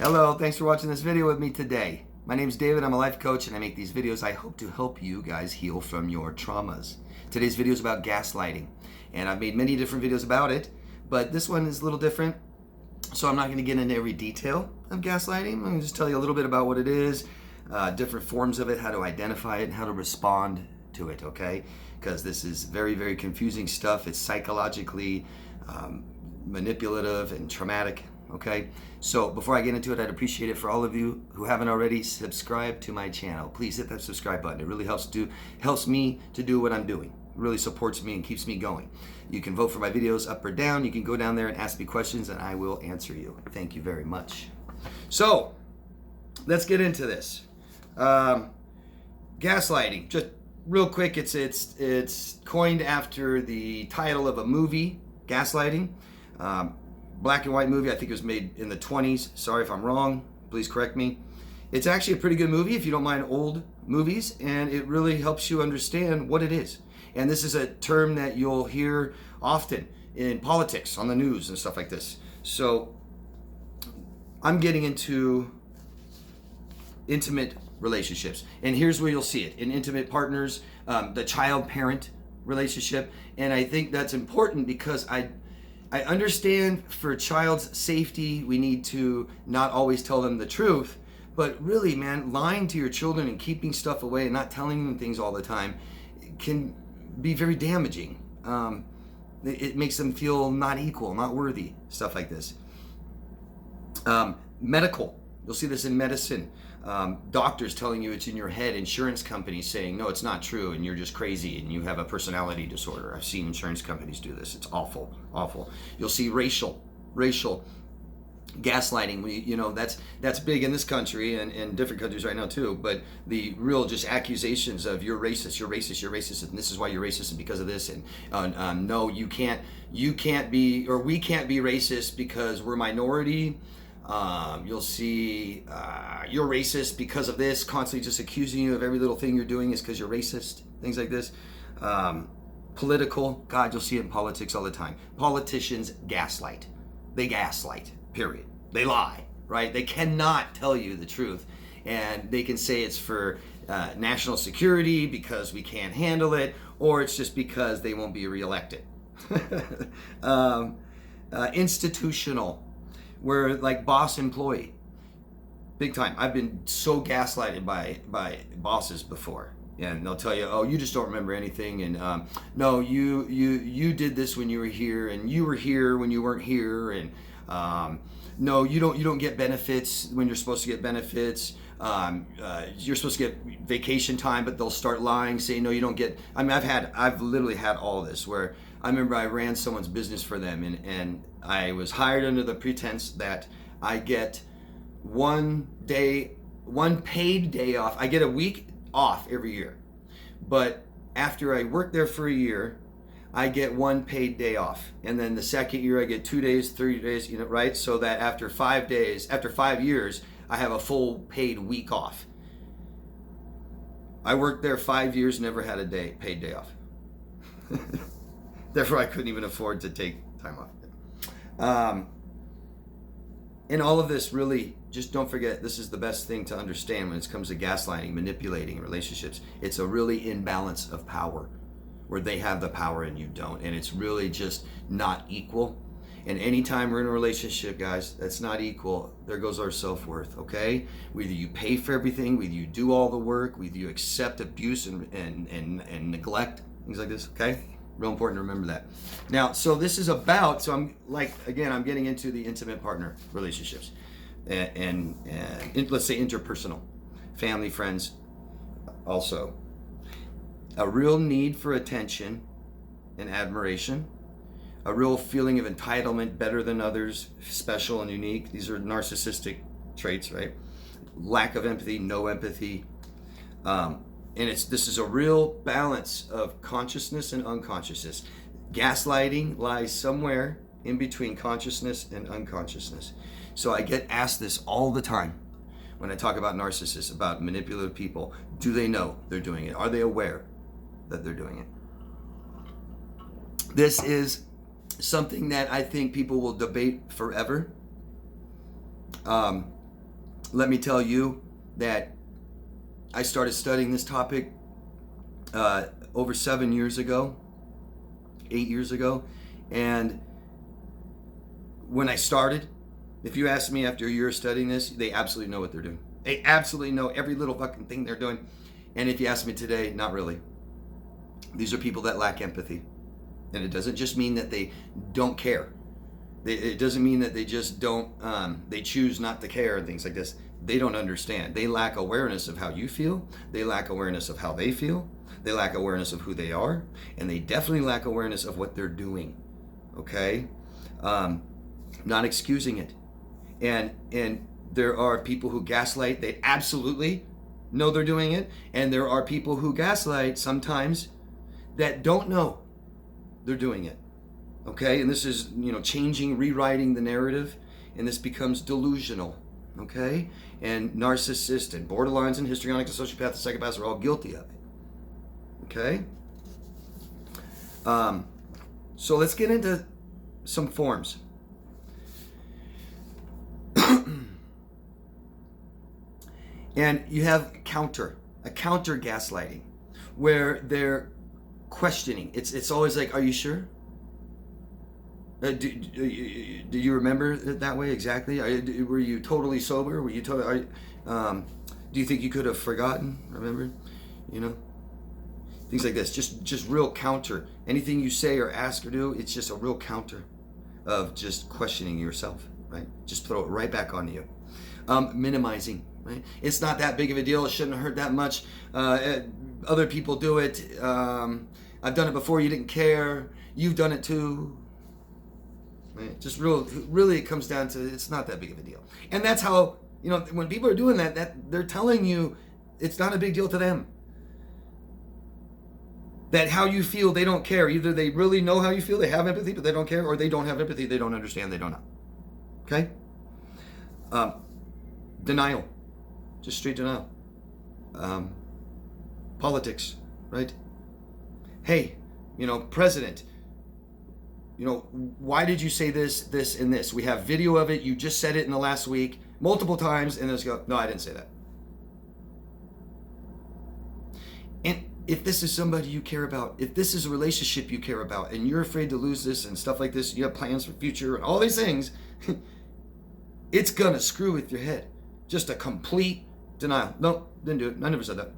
Hello, thanks for watching this video with me today. My name is David, I'm a life coach, and I make these videos I hope to help you guys heal from your traumas. Today's video is about gaslighting, and I've made many different videos about it, but this one is a little different, so I'm not going to get into every detail of gaslighting. I'm going to just tell you a little bit about what it is, different forms of it, how to identify it, and how to respond to it, okay? Because this is very, very confusing stuff. It's psychologically manipulative and traumatic. Okay, so before I get into it, I'd appreciate it for all of you who haven't already subscribed to my channel. Please hit that subscribe button. It really helps me to do what I'm doing. It really supports me and keeps me going. You can vote for my videos up or down. You can go down there and ask me questions and I will answer you. Thank you very much. So let's get into this. Gaslighting, just real quick, it's coined after the title of a movie, Gaslighting. Black and white movie. I think it was made in the 20s. Sorry if I'm wrong. Please correct me. It's actually a pretty good movie if you don't mind old movies, and it really helps you understand what it is. And this is a term that you'll hear often in politics, on the news and stuff like this. So I'm getting into intimate relationships, and here's where you'll see it in intimate partners, the child-parent relationship. And I think that's important because I understand for a child's safety, we need to not always tell them the truth, but really, man, lying to your children and keeping stuff away and not telling them things all the time can be very damaging. It makes them feel not equal, not worthy, stuff like this. Medical, you'll see this in medicine. Doctors telling you it's in your head, insurance companies saying, no, it's not true, and you're just crazy, and you have a personality disorder. I've seen insurance companies do this. It's awful, awful. You'll see racial gaslighting. You know, that's big in this country and in different countries right now too, but the real just accusations of you're racist, and this is why you're racist, and because of this, and no, you can't be, or we can't be racist because we're minority. You'll see you're racist because of this, constantly just accusing you of every little thing you're doing is because you're racist, things like this. Political, God, you'll see it in politics all the time. Politicians gaslight. They gaslight, period. They lie, right? They cannot tell you the truth, and they can say it's for national security because we can't handle it, or it's just because they won't be reelected. Institutional, where like boss employee, big time. I've been so gaslighted by bosses before, and they'll tell you, oh, you just don't remember anything, and no, you did this when you were here, and you were here when you weren't here, and no, you don't get benefits when you're supposed to get benefits. You're supposed to get vacation time, but they'll start lying, saying no, you don't get. I mean, I've literally had all this where I remember I ran someone's business for them, and I was hired under the pretense that I get one paid day off. I get a week off every year, but after I work there for a year, I get one paid day off, and then the second year I get 2 days, 3 days, you know, right? So that after 5 years, I have a full paid week off. I worked there 5 years, never had a paid day off. Therefore, I couldn't even afford to take time off. And all of this, really, just don't forget, this is the best thing to understand when it comes to gaslighting, manipulating relationships. It's a really imbalance of power, where they have the power and you don't. And it's really just not equal. And anytime we're in a relationship, guys, that's not equal, there goes our self-worth, okay? Whether you pay for everything, whether you do all the work, whether you accept abuse and neglect, things like this, okay? Real important to remember that. Now, so this is about, so I'm getting into the intimate partner relationships and let's say interpersonal, family, friends also. A real need for attention and admiration, a real feeling of entitlement, better than others, special and unique. These are narcissistic traits, right? Lack of empathy, no empathy. And this is a real balance of consciousness and unconsciousness. Gaslighting lies somewhere in between consciousness and unconsciousness. So I get asked this all the time when I talk about narcissists, about manipulative people. Do they know they're doing it? Are they aware that they're doing it? This is something that I think people will debate forever. let me tell you that I started studying this topic over 7 years ago, 8 years ago. And when I started, if you ask me after a year of studying this, they absolutely know what they're doing. They absolutely know every little fucking thing they're doing. And if you ask me today, not really. These are people that lack empathy. And it doesn't just mean that they don't care. It doesn't mean that they just don't, they choose not to care and things like this. They don't understand. They lack awareness of how you feel. They lack awareness of how they feel. They lack awareness of who they are. And they definitely lack awareness of what they're doing. Okay? Not excusing it. And there are people who gaslight. They absolutely know they're doing it. And there are people who gaslight sometimes that don't know they're doing it. Okay? And this is, changing, rewriting the narrative. And this becomes delusional. Okay? And narcissists and borderlines and histrionics and sociopaths and psychopaths are all guilty of it. Okay? So let's get into some forms. And you have a counter gaslighting, where they're questioning. It's always like, are you sure? Do you remember it that way exactly? Were you totally sober? Were you totally? Do you think you could have forgotten? Remember? Things like this. Just real counter. Anything you say or ask or do, it's just a real counter of just questioning yourself. Right? Just throw it right back onto you. Minimizing. Right? It's not that big of a deal. It shouldn't hurt that much. Other people do it. I've done it before. You didn't care. You've done it too. Right? Just really it comes down to it's not that big of a deal. And that's how, when people are doing that they're telling you it's not a big deal to them. That how you feel, they don't care. Either they really know how you feel, they have empathy, but they don't care, or they don't have empathy, they don't understand, they don't know. Okay? Denial. Just straight denial. Politics, right? Hey, president, why did you say this, and this? We have video of it. You just said it in the last week multiple times, and just go, no, I didn't say that. And if this is somebody you care about, if this is a relationship you care about, and you're afraid to lose this and stuff like this, you have plans for future and all these things, it's gonna screw with your head. Just a complete denial. No, didn't do it. I never said that.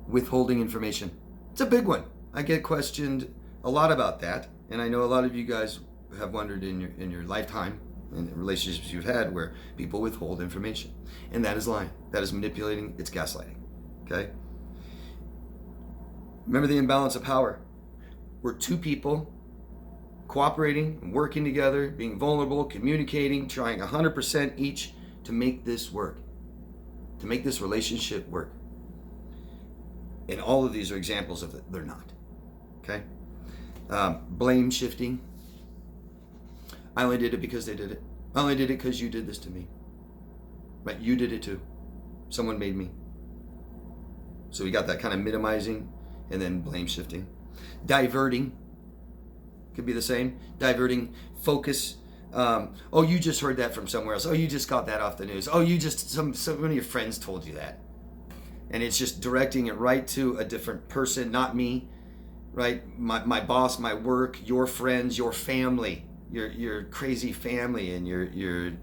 Withholding information. It's a big one. I get questioned a lot about that, and I know a lot of you guys have wondered in your lifetime, in the relationships you've had, where people withhold information. And that is lying. That is manipulating. It's gaslighting. Okay? Remember the imbalance of power. We're two people cooperating and working together, being vulnerable, communicating, trying 100% each to make this work, to make this relationship work. And all of these are examples of it. They're not. Okay? Blame shifting. I only did it because they did it. I only did it because you did this to me. Right? You did it too. Someone made me. So we got that kind of minimizing and then blame shifting. Diverting. Could be the same. Diverting focus. Oh, you just heard that from somewhere else. Oh, you just got that off the news. Oh, you just, one of your friends told you that. And it's just directing it right to a different person, not me, right? My boss, my work, your friends, your family, your crazy family, and your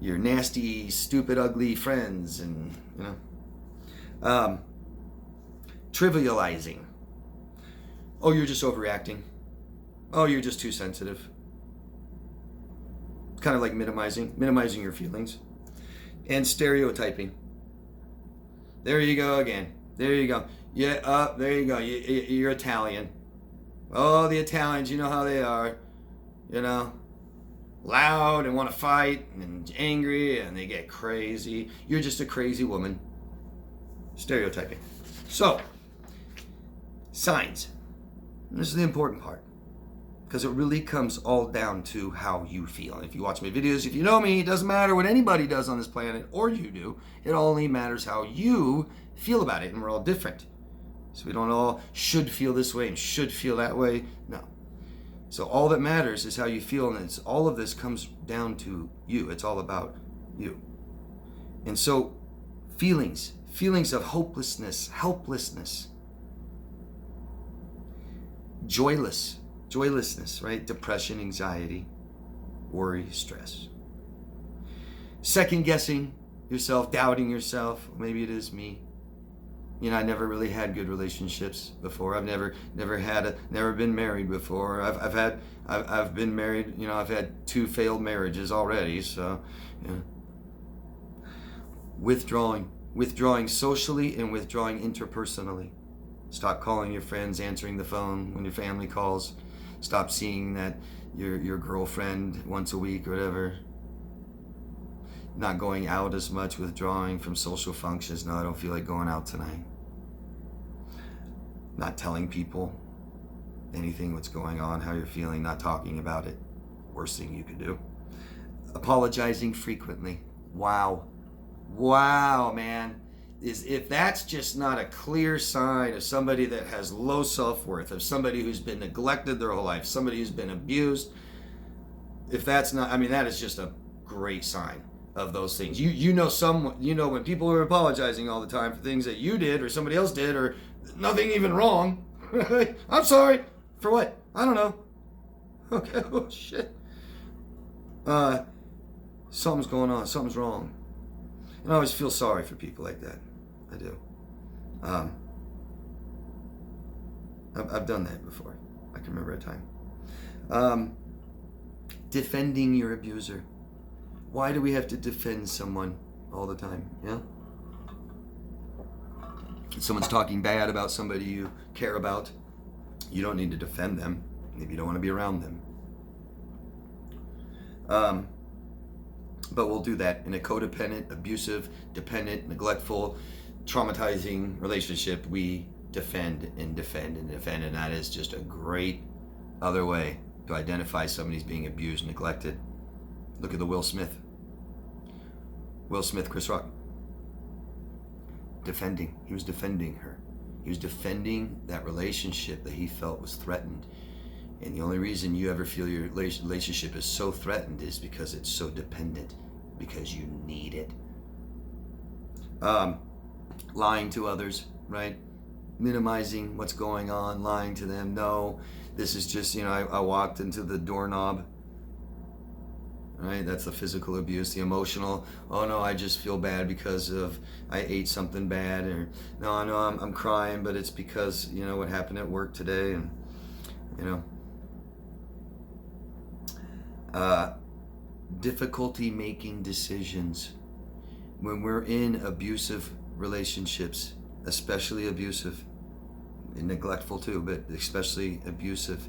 nasty, stupid, ugly friends, and trivializing. Oh, you're just overreacting. Oh, you're just too sensitive. Kind of like minimizing your feelings. And stereotyping. There you go again. There you go. Yeah, there you go. You're Italian. Oh, the Italians, you know how they are. Loud and want to fight and angry, and they get crazy. You're just a crazy woman. Stereotyping. So, signs. And this is the important part, because it really comes all down to how you feel. If you watch my videos, if you know me, it doesn't matter what anybody does on this planet, or you do. It only matters how you feel about it, and we're all different. So we don't all should feel this way and should feel that way. No. So all that matters is how you feel, and all of this comes down to you. It's all about you. And so feelings of hopelessness, helplessness, joylessness, right? Depression, anxiety, worry, stress. Second guessing yourself, doubting yourself. Maybe it is me. I never really had good relationships before. I've never been married before. I've been married. I've had 2 failed marriages already. So, withdrawing socially and withdrawing interpersonally. Stop calling your friends, answering the phone when your family calls. Stop seeing that your girlfriend once a week or whatever. Not going out as much, withdrawing from social functions. No, I don't feel like going out tonight. Not telling people anything, what's going on, how you're feeling, not talking about it. Worst thing you could do. Apologizing frequently. Wow, man. If that's just not a clear sign of somebody that has low self-worth, of somebody who's been neglected their whole life, somebody who's been abused, if that's not, that is just a great sign of those things. When people are apologizing all the time for things that you did or somebody else did or nothing even wrong. I'm sorry. For what? I don't know. Okay, oh shit. Something's going on, something's wrong. And I always feel sorry for people like that. I do. I've done that before. I can remember a time. Defending your abuser. Why do we have to defend someone all the time? Yeah? Someone's talking bad about somebody you care about. You don't need to defend them. Maybe you don't want to be around them. But we'll do that in a codependent, abusive, dependent, neglectful, traumatizing relationship. We defend and defend and defend, and that is just a great other way to identify somebody's being abused, neglected. Look at the Will Smith, Chris Rock. Defending. He was defending her. He was defending that relationship that he felt was threatened. And the only reason you ever feel your relationship is so threatened is because it's so dependent, because you need it. Lying to others, right? Minimizing what's going on, lying to them. No, this is just, I walked into the doorknob. Right? That's the physical abuse. The emotional, oh no, I just feel bad because I ate something bad, or no, I'm crying, but it's because what happened at work today, and difficulty making decisions. When we're in abusive relationships, especially abusive, and neglectful too, but especially abusive,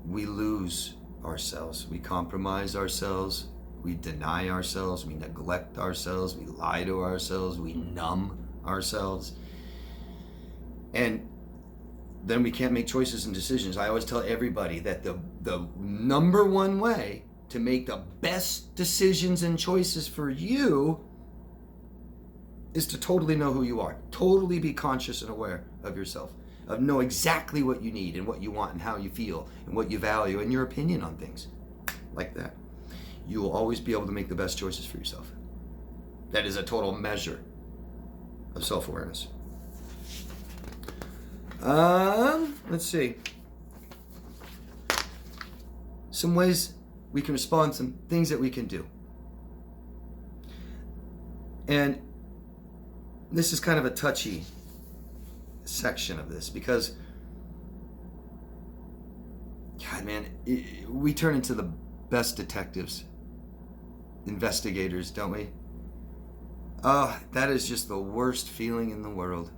we lose ourselves. We compromise ourselves. We deny ourselves. We neglect ourselves. We lie to ourselves. We numb ourselves. And then we can't make choices and decisions. I always tell everybody that the number one way to make the best decisions and choices for you is to totally know who you are. Totally be conscious and aware of yourself. Of know exactly what you need and what you want and how you feel and what you value and your opinion on things. Like that. You will always be able to make the best choices for yourself. That is a total measure of self-awareness. Let's see. Some ways we can respond, some things that we can do. And this is kind of a touchy section of this because, God, man, we turn into the best detectives, investigators, don't we? Oh, that is just the worst feeling in the world.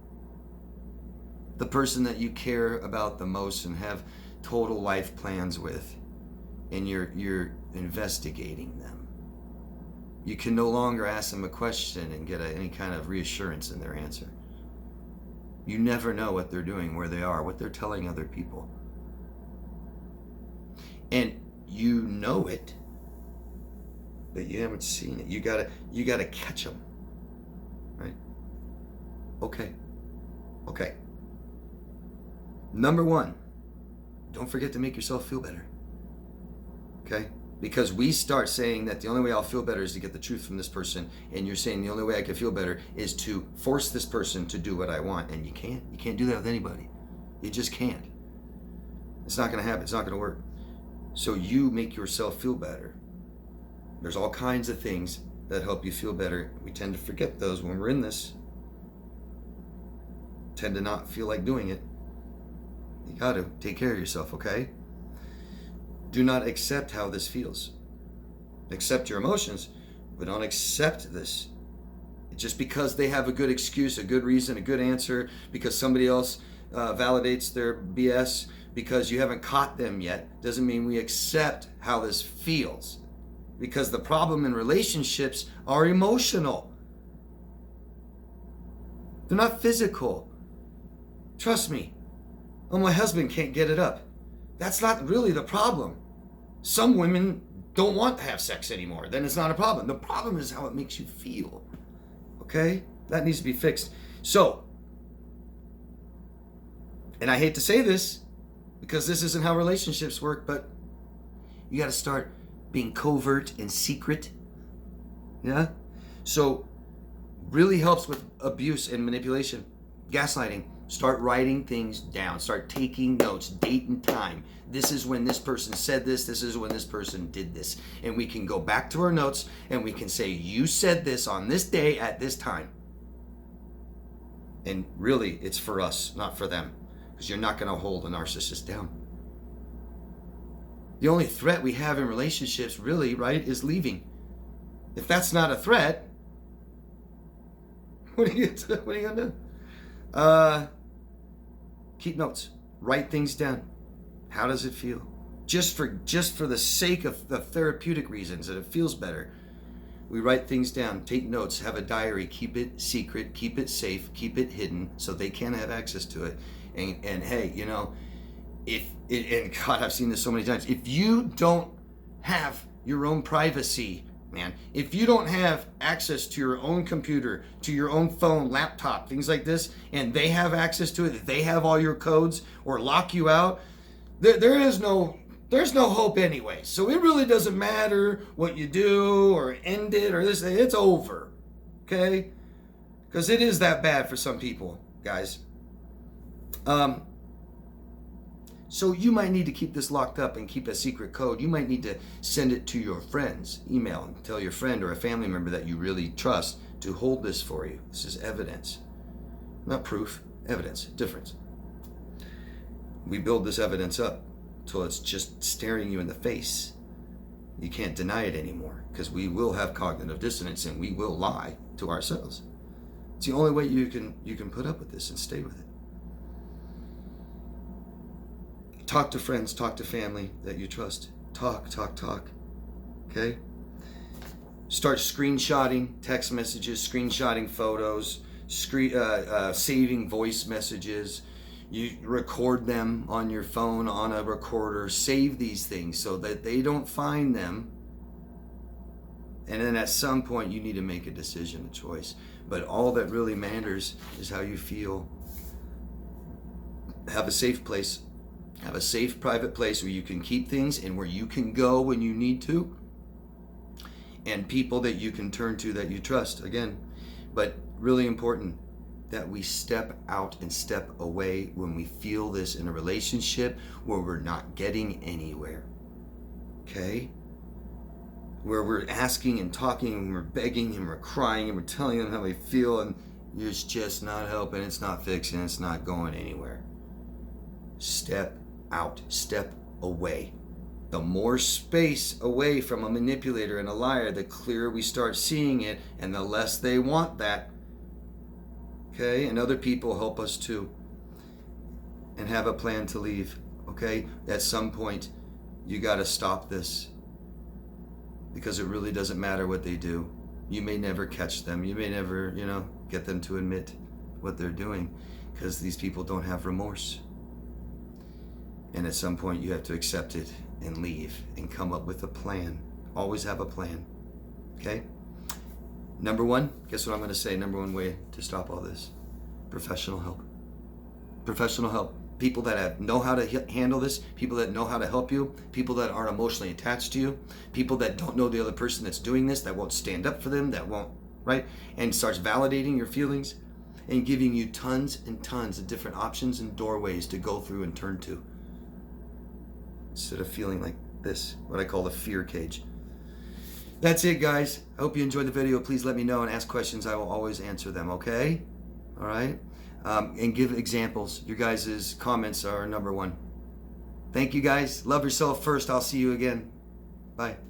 The person that you care about the most and have total life plans with, and you're investigating them. You can no longer ask them a question and get any kind of reassurance in their answer. You never know what they're doing, where they are, what they're telling other people. And you know it, but you haven't seen it. You gotta catch them, right? Okay. Number one, don't forget to make yourself feel better. okay? Because we start saying that the only way I'll feel better is to get the truth from this person, and you're saying the only way I can feel better is to force this person to do what I want, and you can't do that with anybody. You just can't. It's not going to happen. It's not going to work. So you make yourself feel better. There's all kinds of things that help you feel better. We tend to forget those when we're in this. Tend to not feel like doing it. You got to take care of yourself, okay? Do not accept how this feels. Accept your emotions, but don't accept this. Just because they have a good excuse, a good reason, a good answer, because somebody else validates their BS, because you haven't caught them yet, doesn't mean we accept how this feels. Because the problem in relationships are emotional. They're not physical. Trust me. Oh, my husband can't get it up. That's not really the problem. Some women don't want to have sex anymore. Then it's not a problem. The problem is how it makes you feel. Okay? That needs to be fixed. So, and I hate to say this because this isn't how relationships work, but you got to start being covert and secret. Yeah? So, really helps with abuse and manipulation. Gaslighting. Start writing things down. Start taking notes, date and time. This is when this person said this. This is when this person did this. And we can go back to our notes and we can say, you said this on this day at this time. And really, it's for us, not for them. Because you're not going to hold a narcissist down. The only threat we have in relationships, really, right, is leaving. If that's not a threat, what are you going to do? Keep notes. Write things down. How does it feel? Just for the sake of the therapeutic reasons that it feels better. We write things down, take notes, have a diary, keep it secret, keep it safe, keep it hidden so they can't have access to it. And hey, you know, and God, I've seen this so many times. If you don't have your own privacy, man, if you don't have access to your own computer, to your own phone, laptop, things like this, and they have access to it, they have all your codes or lock you out, there's no hope anyway. So it really doesn't matter what you do or end it or this, it's over, okay? Because it is that bad for some people, guys. So you might need to keep this locked up and keep a secret code. You might need to send it to your friends, email and tell your friend or a family member that you really trust to hold this for you. This is evidence. Not proof, evidence, difference. We build this evidence up till it's just staring you in the face. You can't deny it anymore because we will have cognitive dissonance and we will lie to ourselves. It's the only way you can put up with this and stay with it. Talk to friends, talk to family that you trust. Talk. Okay? Start screenshotting text messages, screenshotting photos, saving voice messages. You record them on your phone, on a recorder. Save these things so that they don't find them. And then at some point you need to make a decision, a choice. But all that really matters is how you feel. Have a safe place. Have a safe private place where you can keep things and where you can go when you need to. And people that you can turn to that you trust, again. But really important that we step out and step away when we feel this in a relationship where we're not getting anywhere. Okay? Where we're asking and talking and we're begging and we're crying and we're telling them how we feel and it's just not helping, it's not fixing, it's not going anywhere. Step out, step away. The more space away from a manipulator and a liar, the clearer we start seeing it and the less they want that. Okay? And other people help us too. And have a plan to leave. Okay? At some point, you got to stop this. Because it really doesn't matter what they do. You may never catch them. You may never, get them to admit what they're doing. Because these people don't have remorse. And at some point you have to accept it and leave and come up with a plan. Always have a plan. Okay? Number one, guess what I'm going to say? Number one way to stop all this? Professional help. Professional help. people that know how to handle this, people that know how to help you, people that aren't emotionally attached to you, people that don't know the other person that's doing this, that won't stand up for them, that won't, right? And starts validating your feelings and giving you tons and tons of different options and doorways to go through and turn to. Instead of feeling like this, what I call the fear cage. That's it, guys. I hope you enjoyed the video. Please let me know and ask questions. I will always answer them, okay? All right? And give examples. Your guys' comments are number one. Thank you, guys. Love yourself first. I'll see you again. Bye.